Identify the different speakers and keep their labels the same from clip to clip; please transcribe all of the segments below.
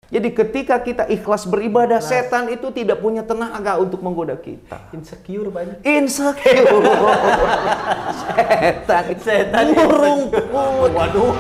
Speaker 1: Jadi ketika kita ikhlas beribadah, setan itu tidak punya tenaga untuk menggoda kita.
Speaker 2: Insecure banyak.
Speaker 1: Insecure. Setan burung put.
Speaker 2: Waduh.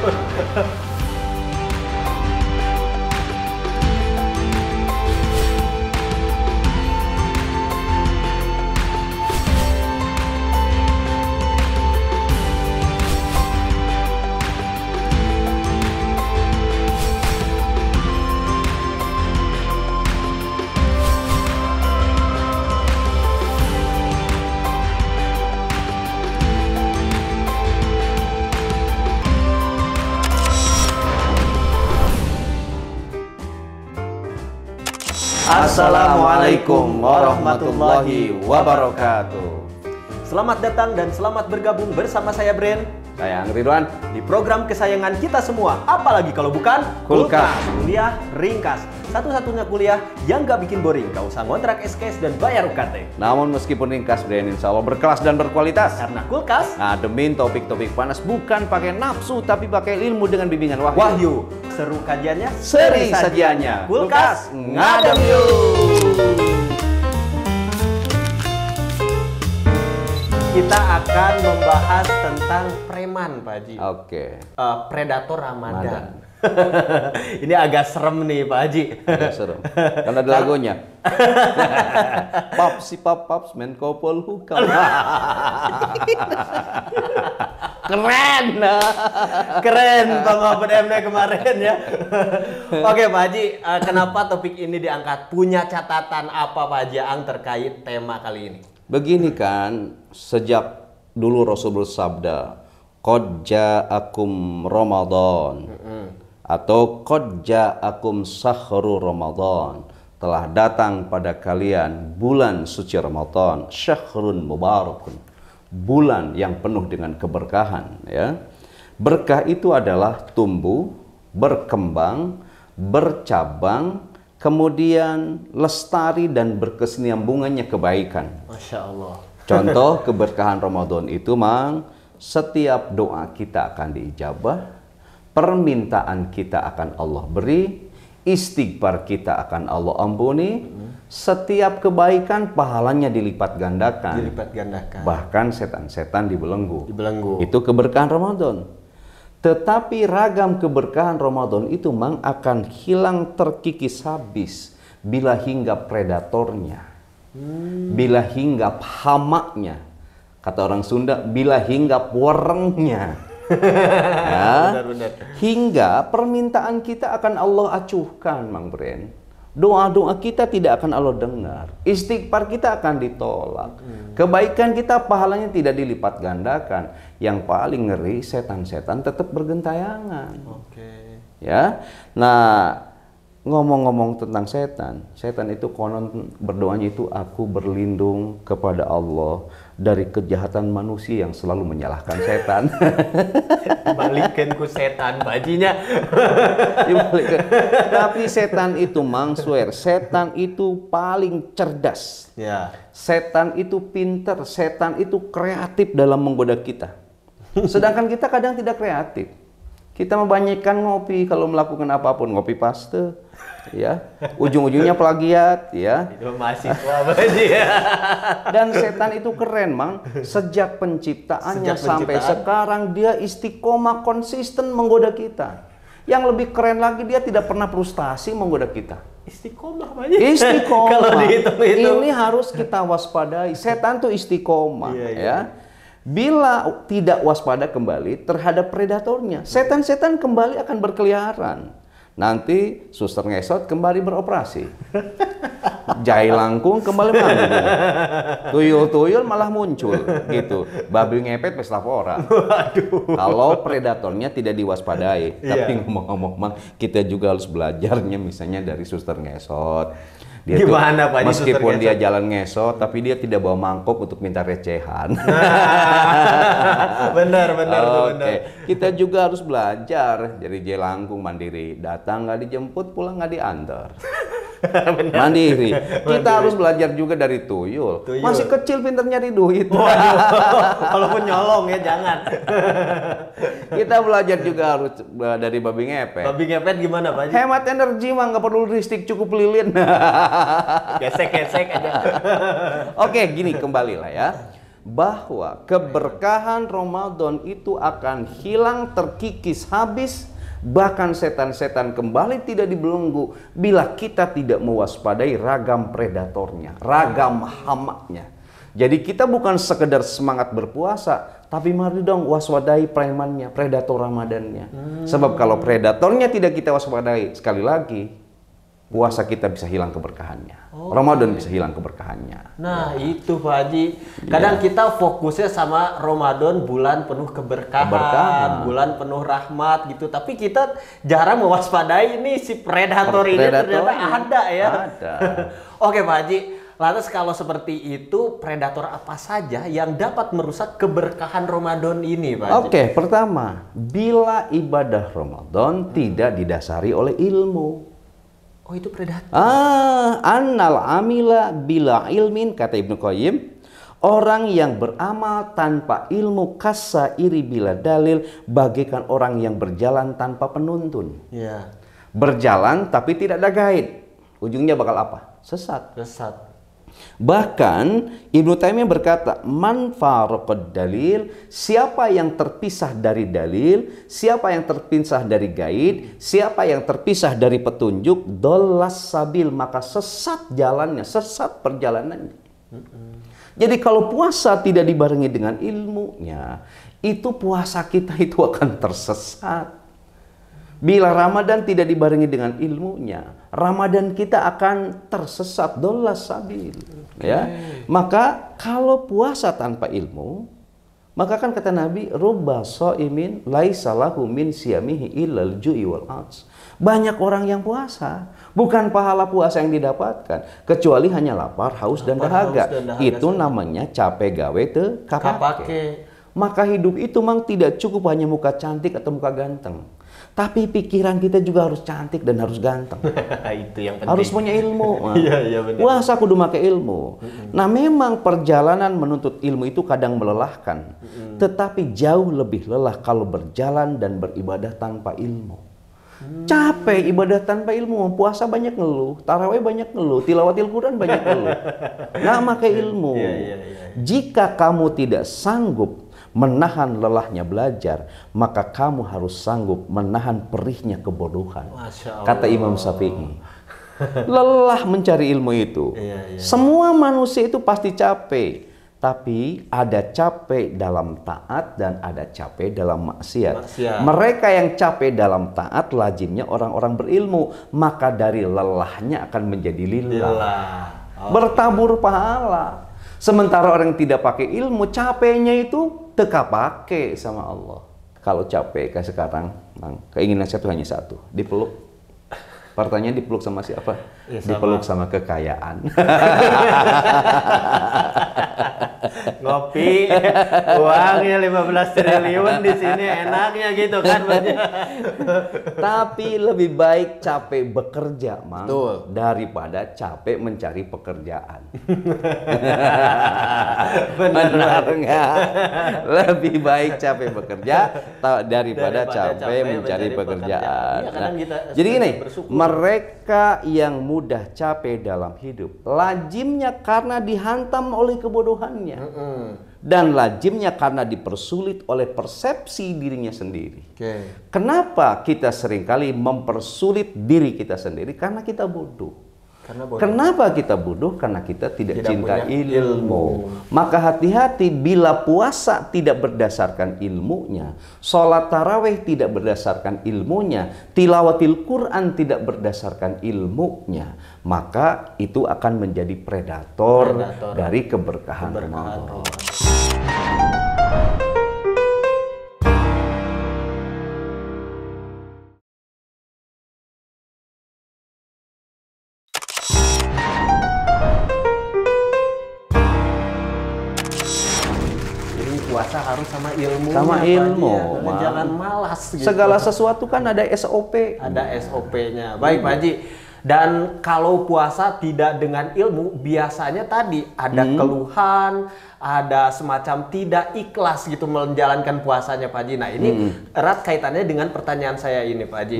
Speaker 1: Assalamualaikum warahmatullahi wabarakatuh.
Speaker 2: Selamat datang dan selamat bergabung bersama saya Bren.
Speaker 1: Saya Ridwan
Speaker 2: Di program kesayangan kita semua, apalagi kalau bukan
Speaker 1: Kulkas.
Speaker 2: Kuliah Ringkas. Satu-satunya kuliah yang gak bikin boring. Gak usah ngontrak SKS dan bayar UKT.
Speaker 1: Namun meskipun ringkas, Bren insya Allah berkelas dan berkualitas.
Speaker 2: Karena Kulkas
Speaker 1: Ngademin topik-topik panas bukan pakai nafsu tapi pakai ilmu dengan bimbingan wahyu.
Speaker 2: Wahyu. Seru kajiannya,
Speaker 1: Seri sajiannya.
Speaker 2: Kulkas
Speaker 1: ngadem yuk.
Speaker 2: Kita akan membahas tentang preman, Pak Haji.
Speaker 1: Oke.
Speaker 2: Predator Ramadan. Ini agak serem nih, Pak Haji.
Speaker 1: Agak serem. Karena ada lagunya. Pop si pop pops Menko Polhukam. Keren.
Speaker 2: Keren Bang Mahfud MD kemarin ya. Oke Pak Haji, kenapa topik ini diangkat? Punya catatan apa Pak Haji Ang terkait tema kali ini?
Speaker 1: Begini kan, sejak dulu Rasul bersabda, "Qad ja'akum Ramadan." Atau "Qad ja'akum sahru Ramadan." Telah datang pada kalian bulan suci Ramadan, syahrun mubarakun. Bulan yang penuh dengan keberkahan, ya. Berkah itu adalah tumbuh, berkembang, bercabang, kemudian lestari dan berkesinambungannya kebaikan.
Speaker 2: Masya Allah.
Speaker 1: Contoh keberkahan Ramadan itu, Mang, setiap doa kita akan diijabah, permintaan kita akan Allah beri, istighfar kita akan Allah ampuni, setiap kebaikan pahalanya dilipat gandakan.
Speaker 2: Dilipat gandakan.
Speaker 1: Bahkan setan-setan dibelenggu.
Speaker 2: Dibelenggu.
Speaker 1: Itu keberkahan Ramadan. Tetapi ragam keberkahan Ramadan itu, Mang, akan hilang terkikis habis bila hinggap predatornya. Bila hinggap hamaknya. Kata orang Sunda, bila hinggap werengnya. Ya.
Speaker 2: Benar-benar.
Speaker 1: Hingga permintaan kita akan Allah acuhkan, Mang Bren. Doa-doa kita tidak akan Allah dengar. Istighfar kita akan ditolak. Kebaikan kita pahalanya tidak dilipat gandakan. Yang paling ngeri, setan-setan tetap bergentayangan.
Speaker 2: Oke.
Speaker 1: Ya. Nah, ngomong-ngomong tentang setan, setan itu konon berdoanya itu, aku berlindung kepada Allah dari kejahatan manusia yang selalu menyalahkan setan.
Speaker 2: Balikin ku setan bajinya.
Speaker 1: Dibalikin. Tapi setan itu, Mang, swear, setan itu paling cerdas.
Speaker 2: Ya.
Speaker 1: Setan itu pinter, setan itu kreatif dalam menggoda kita. Sedangkan kita kadang tidak kreatif. Kita membanyakkan ngopi kalau melakukan apapun, ngopi paste, ya, ujung-ujungnya plagiat, ya.
Speaker 2: Itu mahasiswa Baji.
Speaker 1: Dan setan itu keren, Mang. Sejak penciptaannya sampai sekarang dia istiqomah konsisten menggoda kita. Yang lebih keren lagi, dia tidak pernah frustasi menggoda kita.
Speaker 2: Istiqomah Baji.
Speaker 1: Istiqomah.
Speaker 2: Kalau dihitung-hitung.
Speaker 1: Ini harus kita waspadai. Setan tuh istiqomah,
Speaker 2: Iya.
Speaker 1: ya. Bila tidak waspada kembali terhadap predatornya, setan-setan kembali akan berkeliaran. Nanti suster ngesot kembali beroperasi. Jai langkung kembali manggung. Tuyul-tuyul malah muncul gitu. Babi ngepet pesta pora. Kalau predatornya tidak diwaspadai. Tapi ngomong-ngomong, Mang, kita juga harus belajarnya misalnya dari suster ngesot. Dia
Speaker 2: gimana Pak?
Speaker 1: Meskipun dia jalan ngesot, tapi dia tidak bawa mangkok untuk minta recehan.
Speaker 2: Benar.
Speaker 1: Kita juga harus belajar jadi jelangkung mandiri. Datang nggak dijemput, pulang nggak diantar. Mandiri. Kita harus belajar juga dari tuyul. Masih kecil pinter nyari duit.
Speaker 2: Walaupun nyolong ya jangan.
Speaker 1: Kita belajar juga harus dari babi ngepet.
Speaker 2: Babi ngepet gimana Pak Haji?
Speaker 1: Hemat energi mah nggak perlu listrik, cukup lilin.
Speaker 2: Gesek-gesek aja.
Speaker 1: Oke, gini kembali lah ya. Bahwa keberkahan Ramadan itu akan hilang, terkikis, habis. Bahkan setan-setan kembali tidak dibelenggu bila kita tidak mewaspadai ragam predatornya, ragam hamanya. Jadi kita bukan sekedar semangat berpuasa, tapi mari dong waspadai premannya, predator Ramadannya. Sebab kalau predatornya tidak kita waspadai, sekali lagi puasa kita bisa hilang keberkahannya. Ramadan bisa hilang keberkahannya.
Speaker 2: Nah itu Pak Haji, kadang kita fokusnya sama Ramadan bulan penuh keberkahan, bulan penuh rahmat gitu. Tapi kita jarang mewaspadai ini si predator ini ternyata ada ya.
Speaker 1: Ada.
Speaker 2: Oke Pak Haji, lantas kalau seperti itu predator apa saja yang dapat merusak keberkahan Ramadan ini Pak Haji?
Speaker 1: Oke, pertama, bila ibadah Ramadan tidak didasari oleh ilmu.
Speaker 2: Oh itu predator.
Speaker 1: Annal amila bila ilmin, kata Ibnu Qayyim, orang yang beramal tanpa ilmu kasa iri bila dalil, bagaikan orang yang berjalan tanpa penuntun.
Speaker 2: Iya.
Speaker 1: Berjalan tapi tidak ada guide. Ujungnya bakal apa? Sesat.
Speaker 2: Sesat.
Speaker 1: Bahkan Ibnu Taimiyah berkata, man faraqad dalil, siapa yang terpisah dari dalil, siapa yang terpisah dari gaid, siapa yang terpisah dari petunjuk, dollas sabil, maka sesat jalannya, sesat perjalanannya. Jadi kalau puasa tidak dibarengi dengan ilmunya, itu puasa kita itu akan tersesat. Bila Ramadan tidak dibarengi dengan ilmunya, Ramadan kita akan tersesat, dollas sabil. Ya, maka kalau puasa tanpa ilmu, maka kan kata Nabi, rubba shaimin laisa lahu min siyamihi illal ju'i wal 'atsy. Banyak orang yang puasa, bukan pahala puasa yang didapatkan, kecuali hanya lapar, haus dan dahaga. Itu namanya capek gawe teu kapake. Maka hidup itu memang tidak cukup hanya muka cantik atau muka ganteng. Tapi pikiran kita juga harus cantik dan harus ganteng.
Speaker 2: Itu yang penting.
Speaker 1: Harus punya ilmu.
Speaker 2: Iya benar.
Speaker 1: Puasa kudu make ilmu. Nah memang perjalanan menuntut ilmu itu kadang melelahkan. Tetapi jauh lebih lelah kalau berjalan dan beribadah tanpa ilmu. Capek ibadah tanpa ilmu. Puasa banyak ngeluh, tarawih banyak ngeluh, tilawatil Quran banyak ngeluh. Nggak make ilmu. Jika kamu tidak sanggup menahan lelahnya belajar, maka kamu harus sanggup menahan perihnya kebodohan. Kata Imam Syafi'i. Lelah mencari ilmu itu. Semua manusia itu pasti capek. Tapi ada capek dalam taat dan ada capek dalam maksiat. Mereka yang capek dalam taat lazimnya orang-orang berilmu. Maka dari lelahnya akan menjadi lillah. Bertabur pahala. Sementara orang yang tidak pakai ilmu, capeknya itu teka pakai sama Allah. Kalau capek kayak sekarang, keinginan saya itu hanya satu, dipeluk. Pertanyaan dipeluk sama siapa? Ya, dipeluk sama kekayaan.
Speaker 2: Ngopi, uangnya 15 triliun di sini enaknya gitu kan.
Speaker 1: Tapi lebih baik capek bekerja, Mang, daripada capek mencari pekerjaan. Benar nggak? Lebih baik capek bekerja daripada capek mencari pekerjaan. Nah, jadi gini, mereka yang mudah capek dalam hidup, lazimnya karena dihantam oleh kebodohannya. Dan lazimnya karena dipersulit oleh persepsi dirinya sendiri. Kenapa kita seringkali mempersulit diri kita sendiri? Karena kita bodoh. Kenapa kita bodoh? Karena kita tidak cinta ilmu. Maka hati-hati bila puasa tidak berdasarkan ilmunya, sholat tarawih tidak berdasarkan ilmunya, tilawatil Quran tidak berdasarkan ilmunya, maka itu akan menjadi predator dari keberkahan Ramadan.
Speaker 2: Puasa harus sama ilmu.
Speaker 1: Sama ilmu.
Speaker 2: Jangan malas gitu.
Speaker 1: Segala sesuatu kan ada SOP.
Speaker 2: Ada SOP-nya. Baik Pak Haji. Dan kalau puasa tidak dengan ilmu, biasanya tadi ada keluhan, ada semacam tidak ikhlas gitu menjalankan puasanya Pak Haji. Nah ini erat kaitannya dengan pertanyaan saya ini Pak Haji.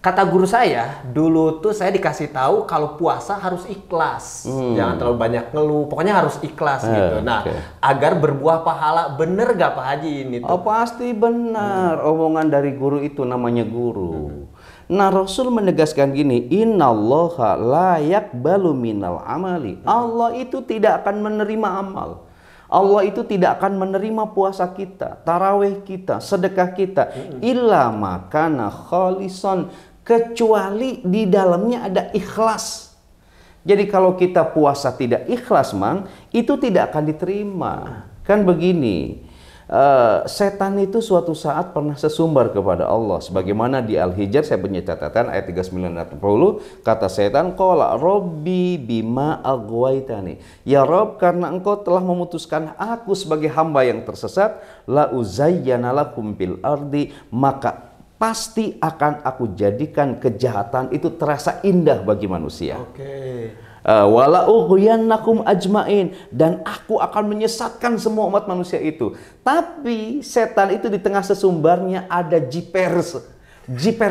Speaker 2: Kata guru saya, dulu tuh saya dikasih tahu kalau puasa harus ikhlas. Jangan terlalu banyak ngeluh, pokoknya harus ikhlas gitu. Nah, agar berbuah pahala, bener gak Pak Haji ini tuh?
Speaker 1: Oh pasti benar, omongan dari guru itu namanya guru. Nah Rasul menegaskan gini, innallaha la yaqbalu minal amali. Allah itu tidak akan menerima amal. Allah itu tidak akan menerima puasa kita, tarawih kita, sedekah kita, illa makana khalisan, kecuali di dalamnya ada ikhlas. Jadi kalau kita puasa tidak ikhlas, Mang, itu tidak akan diterima. Kan begini, setan itu suatu saat pernah sesumbar kepada Allah. Sebagaimana di Al-Hijr, saya punya catatan ayat 39-40, kata setan, qala rabbi bima aghwaytani. Ya Rob, karena engkau telah memutuskan aku sebagai hamba yang tersesat, la uzayyana lakum fil ardi, maka pasti akan aku jadikan kejahatan itu terasa indah bagi manusia. Wala ughyannakum ajmain, dan aku akan menyesatkan semua umat manusia itu. Tapi setan itu di tengah sesumbarnya ada jiper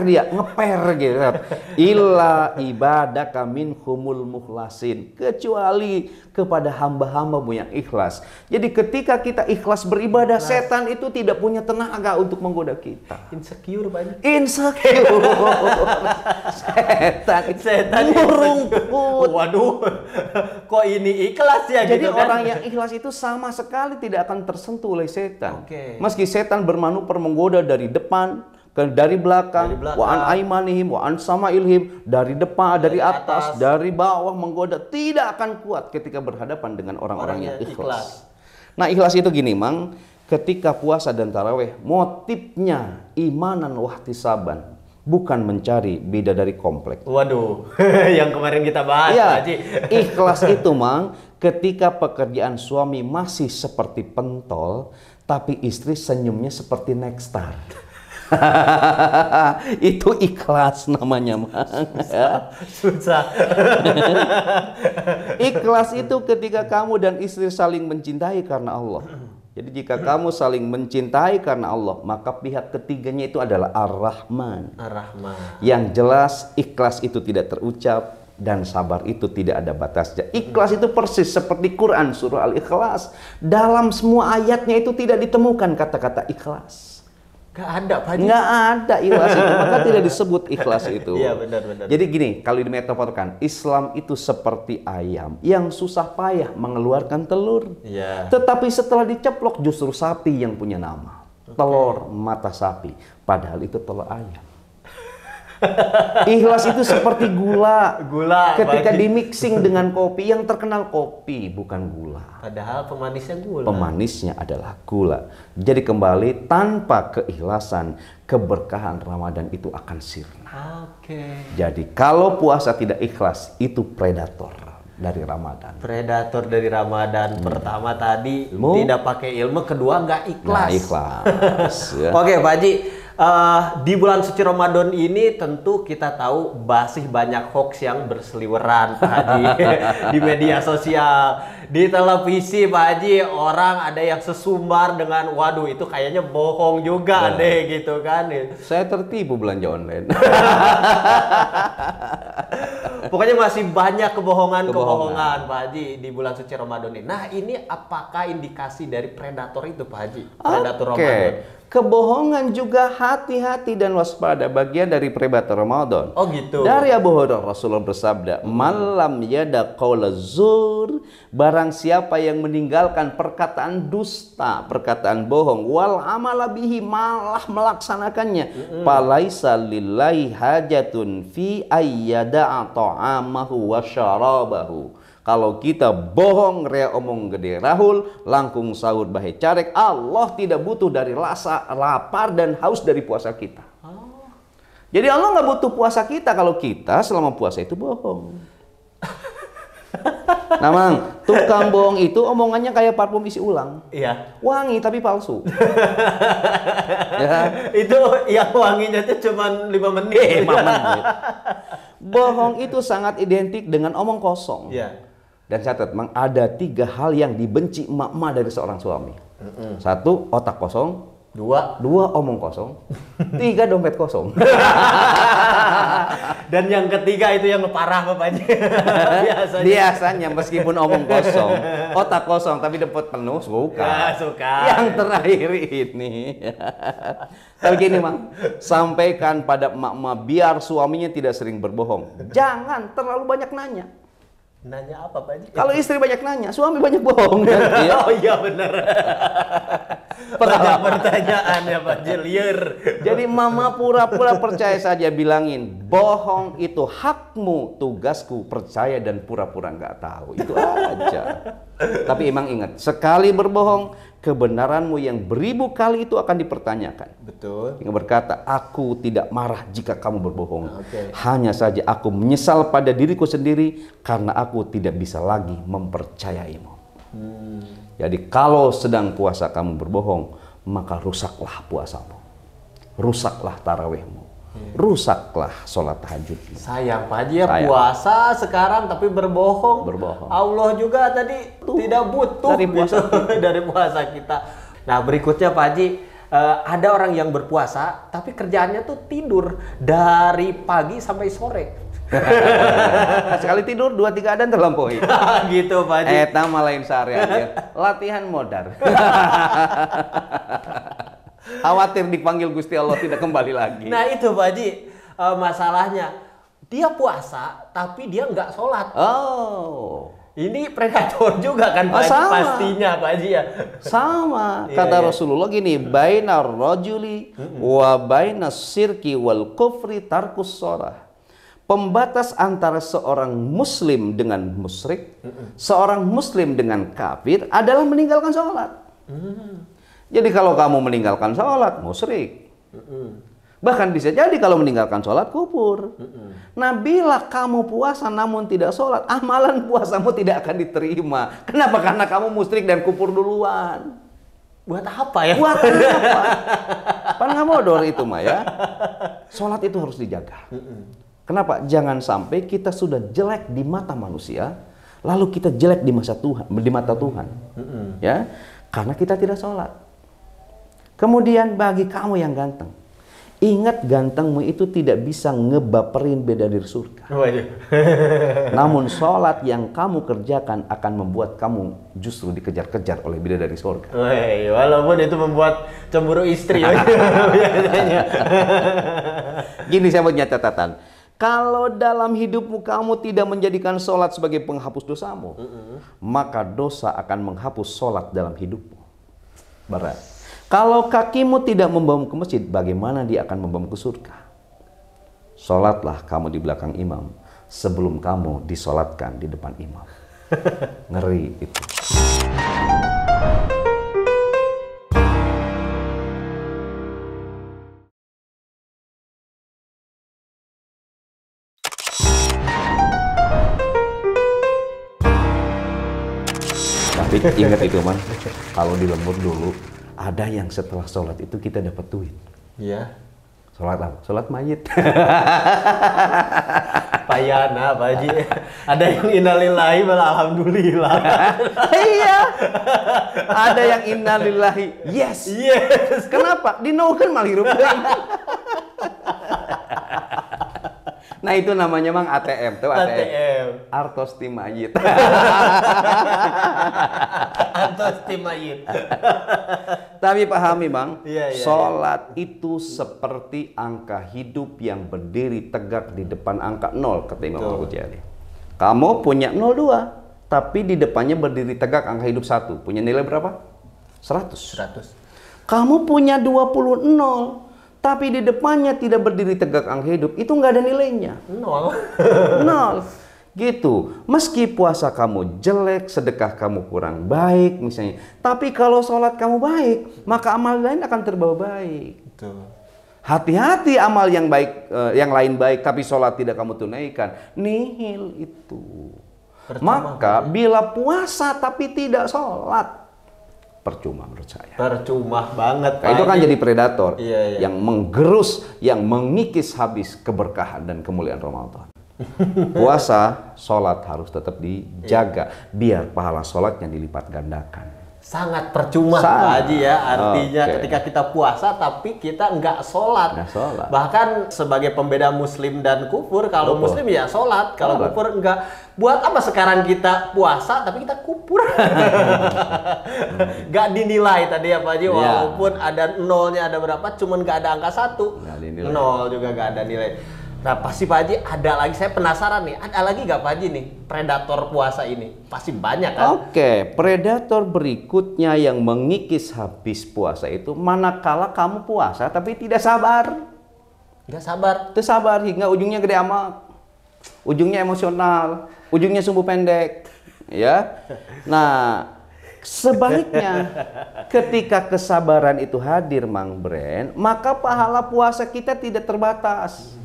Speaker 1: dia ngeper gitu. Illa ibadaka minhumul mukhlasin, kecuali kepada hamba-hambamu yang ikhlas. Jadi ketika kita ikhlas beribadah, setan itu tidak punya tenaga untuk menggoda kita.
Speaker 2: Insecure banyak.
Speaker 1: Insecure. setan rumput.
Speaker 2: Waduh, kok ini ikhlas ya?
Speaker 1: Jadi
Speaker 2: gitu kan?
Speaker 1: orang yang ikhlas itu sama sekali tidak akan tersentuh oleh setan. Meski setan bermanuver menggoda dari depan, dari belakang, wa an aimanihim, wa an samailhim, dari depan, dari atas, dari bawah menggoda, tidak akan kuat ketika berhadapan dengan orang-orang yang ikhlas. Nah ikhlas itu gini Mang, ketika puasa dan tarawih, motifnya imanan wahtisaban, bukan mencari bidadari komplek.
Speaker 2: Waduh, yang kemarin kita bahas
Speaker 1: ya,
Speaker 2: Pak Haji. Ikhlas
Speaker 1: itu Mang, ketika pekerjaan suami masih seperti pentol, tapi istri senyumnya seperti Nexstar. Itu ikhlas namanya, Mang.
Speaker 2: Susah.
Speaker 1: Ikhlas itu ketika kamu dan istri saling mencintai karena Allah. Jadi jika kamu saling mencintai karena Allah, maka pihak ketiganya itu adalah Ar-Rahman.
Speaker 2: Ar-Rahman.
Speaker 1: Yang jelas ikhlas itu tidak terucap dan sabar itu tidak ada batasnya. Ikhlas itu persis seperti Quran surah Al-Ikhlas. Dalam semua ayatnya itu tidak ditemukan kata-kata ikhlas.
Speaker 2: Gak ada Pak Haji.
Speaker 1: Nggak ada ikhlas itu, maka tidak disebut ikhlas itu.
Speaker 2: Iya benar-benar.
Speaker 1: Jadi gini, kalau dimetaforkan, Islam itu seperti ayam yang susah payah mengeluarkan telur.
Speaker 2: Iya.
Speaker 1: Tetapi setelah diceplok justru sapi yang punya nama. Telur mata sapi, padahal itu telur ayam. Ikhlas itu seperti gula. Ketika dimixing dengan kopi, yang terkenal kopi bukan gula.
Speaker 2: Padahal pemanisnya gula.
Speaker 1: Pemanisnya adalah gula. Jadi kembali, tanpa keikhlasan, keberkahan Ramadan itu akan sirna. Jadi kalau puasa tidak ikhlas, itu predator dari Ramadan.
Speaker 2: Predator dari Ramadan. Pertama tadi tidak pakai ilmu, kedua nggak ikhlas.
Speaker 1: Nggak ikhlas. Ya.
Speaker 2: Oke Pak Haji. Di bulan suci Ramadan ini tentu kita tahu masih banyak hoax yang berseliweran Pak Haji. Di media sosial, di televisi Pak Haji, orang ada yang sesumbar dengan waduh itu kayaknya bohong juga deh gitu kan.
Speaker 1: Saya tertipu belanja online.
Speaker 2: Pokoknya masih banyak kebohongan Pak Haji di bulan suci Ramadan ini. Nah ini apakah indikasi dari predator itu Pak Haji? Predator Ramadan.
Speaker 1: Kebohongan juga hati-hati dan waspada, bagian dari predator Ramadan.
Speaker 2: Oh gitu.
Speaker 1: Dari Abu Hurairah Rasulullah bersabda, "Malam yada qaula zur", barang siapa yang meninggalkan perkataan dusta, perkataan bohong, wal amala bihi, malah melaksanakannya, falaisa lillahi hajatun fi ayyada'a ta'amahu wa syarabahu. Kalau kita bohong, rea omong gede rahul, langkung sahur bahe carek, Allah tidak butuh dari rasa lapar dan haus dari puasa kita. Jadi Allah nggak butuh puasa kita kalau kita selama puasa itu bohong. Nah, Mang, tukang bohong itu omongannya kayak parfum isi ulang.
Speaker 2: Iya.
Speaker 1: Wangi tapi palsu. Ya.
Speaker 2: Itu yang wanginya tuh cuma 5 menit.
Speaker 1: 5 menit. Bohong itu sangat identik dengan omong kosong.
Speaker 2: Iya.
Speaker 1: Dan catat, Mang, ada 3 hal yang dibenci emak-emak dari seorang suami. 1, otak kosong. 2, omong kosong. 3, dompet kosong.
Speaker 2: Dan yang ketiga itu yang parah Bapaknya.
Speaker 1: Biasanya meskipun omong kosong, otak kosong tapi dompet penuh, suka.
Speaker 2: Ya, suka.
Speaker 1: Yang terakhir ini. Tapi gini, Mang, sampaikan pada emak-emak biar suaminya tidak sering berbohong. Jangan terlalu banyak nanya.
Speaker 2: Nanya apa, Pak Haji?
Speaker 1: Kalau istri banyak nanya, suami banyak bohong.
Speaker 2: Oh iya benar. Banyak pertanyaan ya Pak Haji, liar.
Speaker 1: Jadi mama pura-pura percaya saja, bilangin, bohong itu hakmu, tugasku percaya dan pura-pura nggak tahu. Itu aja. Tapi emang ingat, sekali berbohong, kebenaranmu yang beribu kali itu akan dipertanyakan.
Speaker 2: Betul.
Speaker 1: Yang berkata, aku tidak marah jika kamu berbohong.
Speaker 2: Okay.
Speaker 1: Hanya saja aku menyesal pada diriku sendiri karena aku tidak bisa lagi mempercayaimu. Jadi kalau sedang puasa kamu berbohong, maka rusaklah puasamu. Rusaklah tarawihmu. Rusaklah sholat tahajudmu.
Speaker 2: Sayang Pak Haji ya, puasa sekarang tapi berbohong. Allah juga tadi tidak butuh
Speaker 1: dari puasa,
Speaker 2: dari puasa kita. Nah berikutnya Pak Haji, ada orang yang berpuasa tapi kerjaannya tuh tidur dari pagi sampai sore.
Speaker 1: Sekali tidur 2-3 adan terlampaui.
Speaker 2: Gitu Pak Haji.
Speaker 1: Eta malain sehari aja. Latihan modar. Khawatir dipanggil Gusti Allah tidak kembali lagi.
Speaker 2: Nah itu Pak Haji, masalahnya dia puasa tapi dia nggak sholat.
Speaker 1: Oh,
Speaker 2: ini predator juga kan Pak Haji, pastinya Pak Haji ya.
Speaker 1: Sama. Kata Rasulullah gini, bainar rajuli wa bainas syirki wal kufri tarkus shalah. Pembatas antara seorang muslim dengan musyrik, seorang muslim dengan kafir adalah meninggalkan sholat. Jadi kalau kamu meninggalkan sholat, musyrik. Bahkan bisa jadi kalau meninggalkan sholat, kufur. Nah, bila kamu puasa namun tidak sholat, amalan puasamu tidak akan diterima. Kenapa? Karena kamu musyrik dan kufur duluan.
Speaker 2: Buat apa ya?
Speaker 1: Buat apa? Pan nggak modal itu mah ya. Sholat itu harus dijaga. Kenapa? Jangan sampai kita sudah jelek di mata manusia, lalu kita jelek di mata Tuhan. Ya, karena kita tidak sholat. Kemudian bagi kamu yang ganteng, ingat gantengmu itu tidak bisa ngebaperin beda dari surga. Namun sholat yang kamu kerjakan akan membuat kamu justru dikejar-kejar oleh beda dari surga.
Speaker 2: Walaupun itu membuat cemburu istri.
Speaker 1: Gini saya punya catatan. Kalau dalam hidupmu kamu tidak menjadikan sholat sebagai penghapus dosamu, maka dosa akan menghapus sholat dalam hidupmu. Berat. Kalau kakimu tidak membawamu ke masjid, bagaimana dia akan membawamu ke surga? Sholatlah kamu di belakang imam sebelum kamu disolatkan di depan imam. Ngeri itu. Tapi ingat itu man, kalau di lembur dulu ada yang setelah sholat itu kita dapat duit.
Speaker 2: Iya.
Speaker 1: Sholat apa? Sholat mayit.
Speaker 2: Payana Pak Haji. Ada yang innalillahi malah alhamdulillah.
Speaker 1: Iya. Ada yang innalillahi. Yes.
Speaker 2: Yes.
Speaker 1: Kenapa? Dinoken malah hirup deui. Nah itu namanya mang ATM tuh ATM. Artos tim mayit.
Speaker 2: Artos tim mayit.
Speaker 1: Tapi pahami bang,
Speaker 2: sholat
Speaker 1: itu seperti angka hidup yang berdiri tegak di depan angka 0 kata Imam Al-Ghazali. Kamu punya 02, tapi di depannya berdiri tegak angka hidup 1. Punya nilai berapa? 100. Kamu punya 20 0. Tapi di depannya tidak berdiri tegak angka hidup, itu nggak ada nilainya. 0. Gitu. Meski puasa kamu jelek, sedekah kamu kurang baik misalnya. Tapi kalau sholat kamu baik, maka amal lain akan terbawa baik. Hati-hati amal yang baik, yang lain baik, tapi sholat tidak kamu tunaikan. Nihil itu. Maka bila puasa tapi tidak sholat, percuma menurut saya.
Speaker 2: Percuma banget.
Speaker 1: Nah, itu kan jadi predator
Speaker 2: Iya.
Speaker 1: yang menggerus, yang mengikis habis keberkahan dan kemuliaan Ramadan. Puasa, sholat harus tetap dijaga biar pahala sholatnya dilipat gandakan.
Speaker 2: Sangat percuma Pak Haji ya, artinya ketika kita puasa tapi kita nggak sholat. Bahkan sebagai pembeda muslim dan kufur, kalau muslim ya sholat, kalau kufur enggak. Buat apa sekarang kita puasa tapi kita kufur? Nggak dinilai tadi ya Pak Haji, walaupun ada nolnya ada berapa, cuman nggak ada angka 1. Nol juga nggak ada nilai. Nah pasti Pak Haji ada lagi, saya penasaran nih, ada lagi nggak Pak Haji nih predator puasa ini? Pasti banyak kan?
Speaker 1: Predator berikutnya yang mengikis habis puasa itu manakala kamu puasa tapi tidak sabar.
Speaker 2: Nggak sabar?
Speaker 1: Tidak sabar hingga ujungnya gede amat, ujungnya emosional, ujungnya sumbu pendek, ya. Nah sebaliknya, ketika kesabaran itu hadir Mang Bren, maka pahala puasa kita tidak terbatas.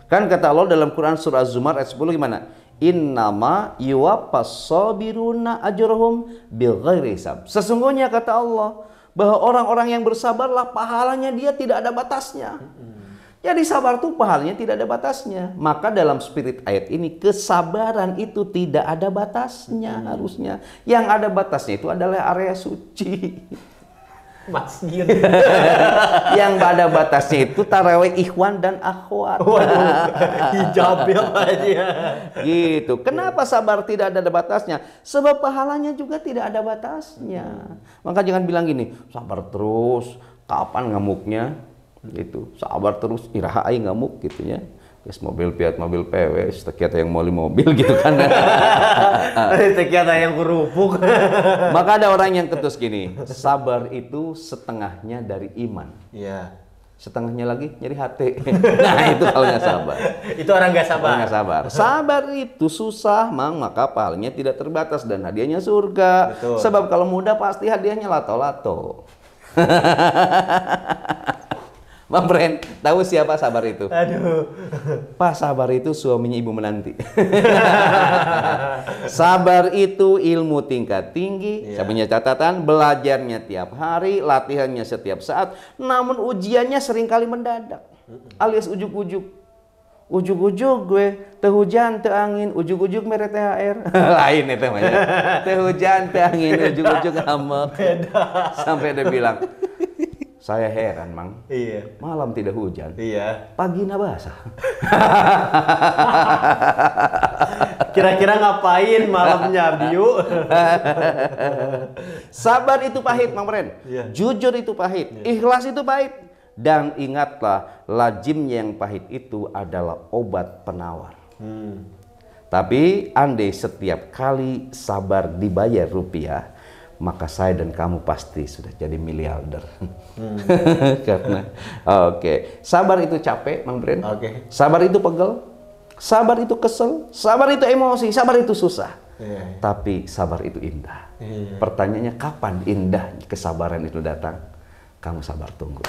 Speaker 1: Kan kata Allah dalam Quran surah Az-Zumar ayat 10 gimana? Innama yuwaffas sabiruna ajrahum bighairi hisab. Sesungguhnya kata Allah bahwa orang-orang yang bersabarlah pahalanya dia tidak ada batasnya. Jadi sabar tuh pahalanya tidak ada batasnya. Maka dalam spirit ayat ini kesabaran itu tidak ada batasnya harusnya. Yang ada batasnya itu adalah area suci.
Speaker 2: Masjid.
Speaker 1: Yang ada batasnya itu tarawih ikhwan dan akhwat.
Speaker 2: Waduh, hijab ya Pak Haji.
Speaker 1: Gitu. Kenapa sabar tidak ada batasnya? Sebab pahalanya juga tidak ada batasnya. Maka jangan bilang gini, sabar terus, kapan ngamuknya? Gitu. Sabar terus, iraha aing ngamuk gitu ya. Guys, mobil Fiat, mobil PW, sekian yang mau mobil gitu kan.
Speaker 2: Sekian yang kerupuk.
Speaker 1: Maka ada orang yang ketus gini, sabar itu setengahnya dari iman.
Speaker 2: Iya.
Speaker 1: Setengahnya lagi nyari hati. Nah itu kalau nggak sabar.
Speaker 2: Itu orang nggak sabar.
Speaker 1: Orang nggak sabar. Sabar itu susah, Mang, maka pahalanya tidak terbatas dan hadiahnya surga.
Speaker 2: Betul.
Speaker 1: Sebab kalau muda pasti hadiahnya lato-lato. Bang Bren, tahu siapa sabar itu?
Speaker 2: Aduh.
Speaker 1: Pak sabar itu suaminya Ibu Menanti. Sabar itu ilmu tingkat tinggi. Saya punya catatan, belajarnya tiap hari, latihannya setiap saat. Namun ujiannya seringkali mendadak, alias ujuk-ujuk. Ujuk-ujuk gue, teu hujan, teu angin, ujuk-ujuk mere THR. Lain itu namanya. Teu hujan, teu angin, ujuk-ujuk ngambek. Sampai dia bilang, saya heran, Mang.
Speaker 2: Iya.
Speaker 1: Malam tidak hujan.
Speaker 2: Iya.
Speaker 1: Pagi basah.
Speaker 2: Kira-kira ngapain malamnya, Biu?
Speaker 1: Sabar itu pahit, Mang Bren.
Speaker 2: Iya.
Speaker 1: Jujur itu pahit. Ikhlas itu pahit. Dan ingatlah, lazimnya yang pahit itu adalah obat penawar. Tapi andai setiap kali sabar dibayar rupiah, maka saya dan kamu pasti sudah jadi miliarder. Karena sabar itu capek, Mang Bren. Sabar itu pegel, sabar itu kesel, sabar itu emosi, sabar itu susah. Tapi sabar itu indah. Pertanyaannya kapan indah kesabaran itu datang? Kamu sabar tunggu.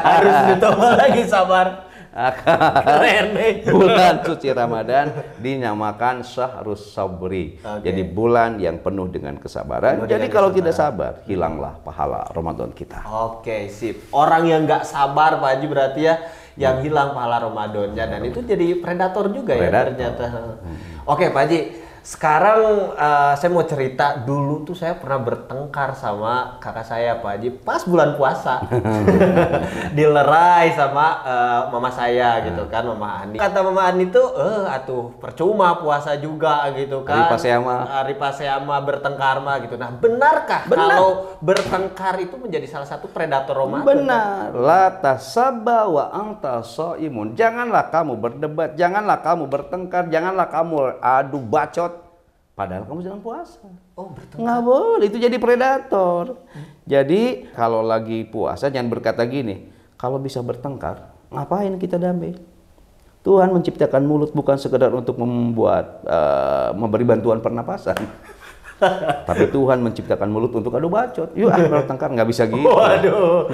Speaker 2: Harus ditambah lagi sabar. Keren nih.
Speaker 1: Bulan suci Ramadan dinamakan Syahrus Sabri. Jadi bulan yang penuh dengan kesabaran. Jadi kalau tidak sabar, hilanglah pahala Ramadan kita.
Speaker 2: Oke, sip. Orang yang nggak sabar Pak Haji berarti ya yang hilang pahala Ramadannya, dan itu jadi predator juga ya ternyata. Oke Pak Haji, sekarang saya mau cerita, dulu tuh saya pernah bertengkar sama kakak saya Pak Haji pas bulan puasa. Dilerai sama mama saya gitu kan, Mama Ani. Kata Mama Ani tuh, atuh percuma puasa juga gitu kan. Ripaseama bertengkar mah gitu. Nah, benarkah kalau bertengkar itu menjadi salah satu predator Ramadan?
Speaker 1: Benar. La tasabba wa anta shaimun. Janganlah kamu berdebat, janganlah kamu bertengkar, janganlah kamu adu bacot padahal kamu sedang puasa.
Speaker 2: Oh, bertengkar.
Speaker 1: Nggak boleh, itu jadi predator. Jadi kalau lagi puasa jangan berkata gini, kalau bisa bertengkar, ngapain kita damai? Tuhan menciptakan mulut bukan sekedar untuk memberi bantuan pernapasan. Tapi Tuhan menciptakan mulut untuk adu bacot. Yuk bertengkar, nggak bisa gitu.
Speaker 2: Waduh.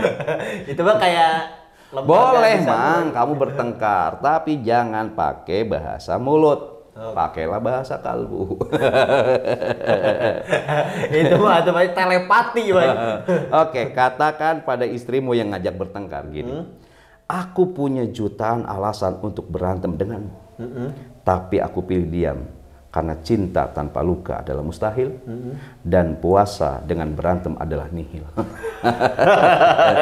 Speaker 2: Itu mah kayak
Speaker 1: boleh, Mang, kamu bertengkar, tapi jangan pakai bahasa mulut. Pakailah bahasa kalbu.
Speaker 2: Itu mah telepati, Pak.
Speaker 1: Oke, katakan pada istrimu yang ngajak bertengkar gini. Aku punya jutaan alasan untuk berantem denganmu. Tapi aku pilih diam. Karena cinta tanpa luka adalah mustahil. Dan puasa dengan berantem adalah nihil.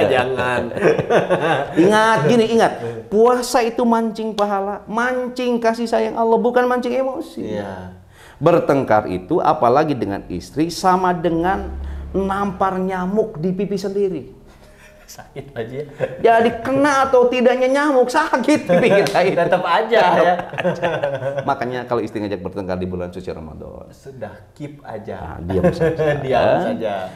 Speaker 2: Jangan.
Speaker 1: Ingat. Puasa itu mancing pahala. Mancing kasih sayang Allah. Bukan mancing emosi.
Speaker 2: Iya.
Speaker 1: Bertengkar itu apalagi dengan istri sama dengan nampar nyamuk di pipi sendiri.
Speaker 2: Sakit aja.
Speaker 1: Jadi kena atau tidaknya nyamuk sakit pipi kita itu.
Speaker 2: Tetap aja ya.
Speaker 1: Makanya kalau istri ngajak bertengkar di bulan suci Ramadan,
Speaker 2: sudah keep aja.
Speaker 1: Diam saja.
Speaker 2: Diam saja.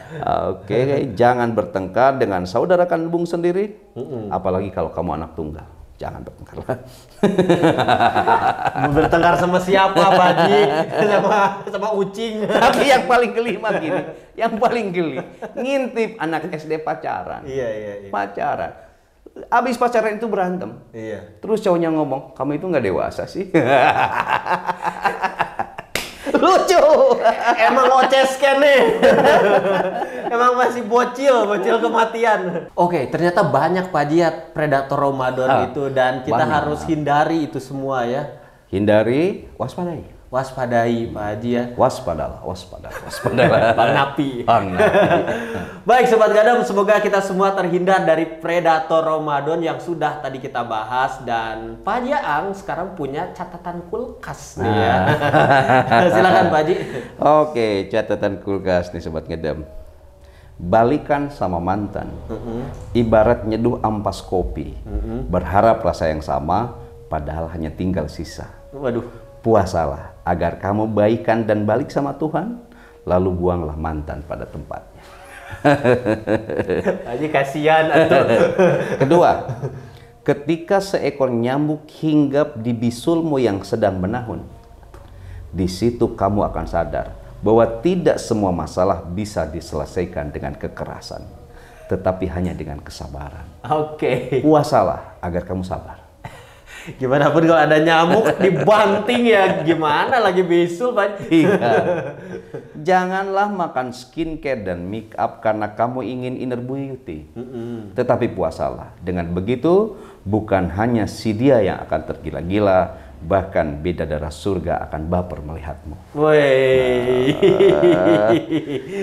Speaker 1: Oke, jangan bertengkar dengan saudara kandung sendiri. Apalagi kalau kamu anak tunggal. Jangan bertengkar lah.
Speaker 2: Mau bertengkar sama siapa, Pak Haji? Sama ucing.
Speaker 1: Tapi yang paling geli mah gini, yang paling geli ngintip anak SD pacaran.
Speaker 2: Iya.
Speaker 1: Pacaran. Abis pacaran itu berantem.
Speaker 2: Iya.
Speaker 1: Terus cowoknya ngomong, kamu itu nggak dewasa sih. Lucu.
Speaker 2: Emang oces nih. Emang masih bocil kematian. Oke, ternyata banyak Pak Haji ya predator Ramadan itu, dan kita harus hindari itu semua ya.
Speaker 1: Hindari, waspadai.
Speaker 2: Waspadai Pak Haji ya.
Speaker 1: Waspadalah.
Speaker 2: Bang Napi.
Speaker 1: Bang Napi.
Speaker 2: Baik Sobat Gadam, semoga kita semua terhindar dari predator Ramadan yang sudah tadi kita bahas. Dan Pak Haji Ang sekarang punya catatan kulkas nih ya. Silakan Pak Haji.
Speaker 1: Oke, catatan kulkas nih Sobat Gadam. Balikan sama mantan. Ibarat nyeduh ampas kopi. Berharap rasa yang sama, padahal hanya tinggal sisa.
Speaker 2: Waduh.
Speaker 1: Puasalah agar kamu baikan dan balik sama Tuhan, lalu buanglah mantan pada tempatnya.
Speaker 2: Haji kasihan atuh.
Speaker 1: Kedua, ketika seekor nyamuk hinggap di bisulmu yang sedang menahun, di situ kamu akan sadar bahwa tidak semua masalah bisa diselesaikan dengan kekerasan, tetapi hanya dengan kesabaran.
Speaker 2: Oke.
Speaker 1: Puasalah agar kamu sabar.
Speaker 2: Gimana pun kalau ada nyamuk dibanting ya gimana, lagi bisul Pak.
Speaker 1: Iya. Janganlah makan skincare dan make up karena kamu ingin inner beauty. Tetapi puasalah. Dengan begitu bukan hanya si dia yang akan tergila-gila, bahkan bidadara surga akan baper melihatmu.
Speaker 2: Woi.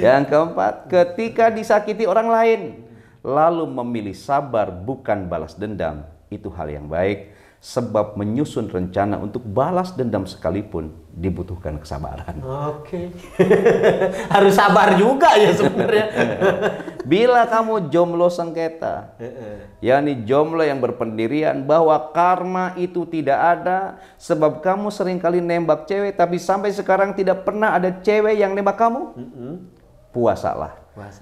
Speaker 1: Yang keempat, ketika disakiti orang lain lalu memilih sabar bukan balas dendam, itu hal yang baik. Sebab menyusun rencana untuk balas dendam sekalipun dibutuhkan kesabaran.
Speaker 2: Oke. Harus sabar juga ya sebenarnya.
Speaker 1: Bila kamu jomblo sengketa, yakni jomblo yang berpendirian bahwa karma itu tidak ada, sebab kamu seringkali nembak cewek tapi sampai sekarang tidak pernah ada cewek yang nembak kamu, puasalah.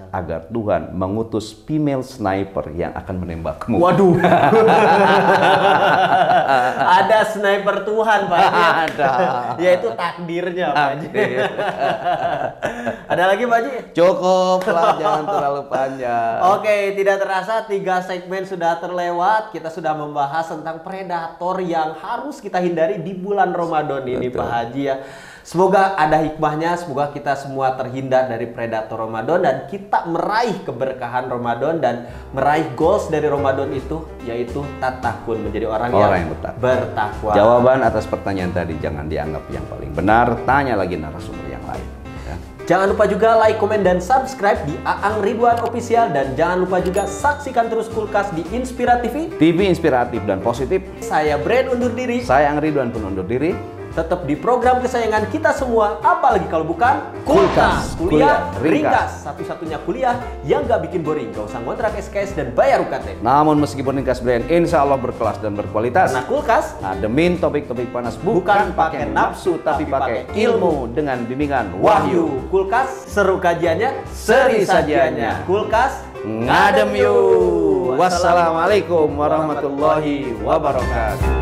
Speaker 1: Agar Tuhan mengutus female sniper yang akan menembakmu.
Speaker 2: Waduh. Ada sniper Tuhan Pak Haji.
Speaker 1: Ada.
Speaker 2: Yaitu takdirnya Pak Haji. Ada lagi Pak Haji?
Speaker 1: Cukup lah, jangan terlalu panjang.
Speaker 2: Oke, tidak terasa 3 segmen sudah terlewat. Kita sudah membahas tentang predator yang harus kita hindari di bulan Ramadan ini. Betul. Pak Haji ya. Semoga ada hikmahnya, semoga kita semua terhindar dari predator Ramadan dan kita meraih keberkahan Ramadan dan meraih goals dari Ramadan itu, yaitu tatakun, menjadi orang yang bertakwa.
Speaker 1: Jawaban atas pertanyaan tadi jangan dianggap yang paling benar, tanya lagi narasumber yang lain. Ya.
Speaker 2: Jangan lupa juga like, komen, dan subscribe di Aang Ridwan Official, dan jangan lupa juga saksikan terus Kulkas di Inspira TV.
Speaker 1: TV inspiratif dan positif.
Speaker 2: Saya Bren undur diri.
Speaker 1: Saya Ang Ridwan pun undur diri.
Speaker 2: Tetap di program kesayangan kita semua, apalagi kalau bukan Kulkas. Kuliah ringkas. Satu-satunya kuliah yang gak bikin boring. Gak usah ngontrak SKS dan bayar UKT.
Speaker 1: Namun meskipun ringkas Bren, insya Allah berkelas dan berkualitas.
Speaker 2: Karena Kulkas
Speaker 1: ngademin topik-topik panas bukan pakai nafsu tapi pakai ilmu dengan bimbingan Wahyu.
Speaker 2: Kulkas, seru kajiannya, seri sajiannya. Kulkas,
Speaker 1: ngadem yuk. Wassalamualaikum warahmatullahi wabarakatuh.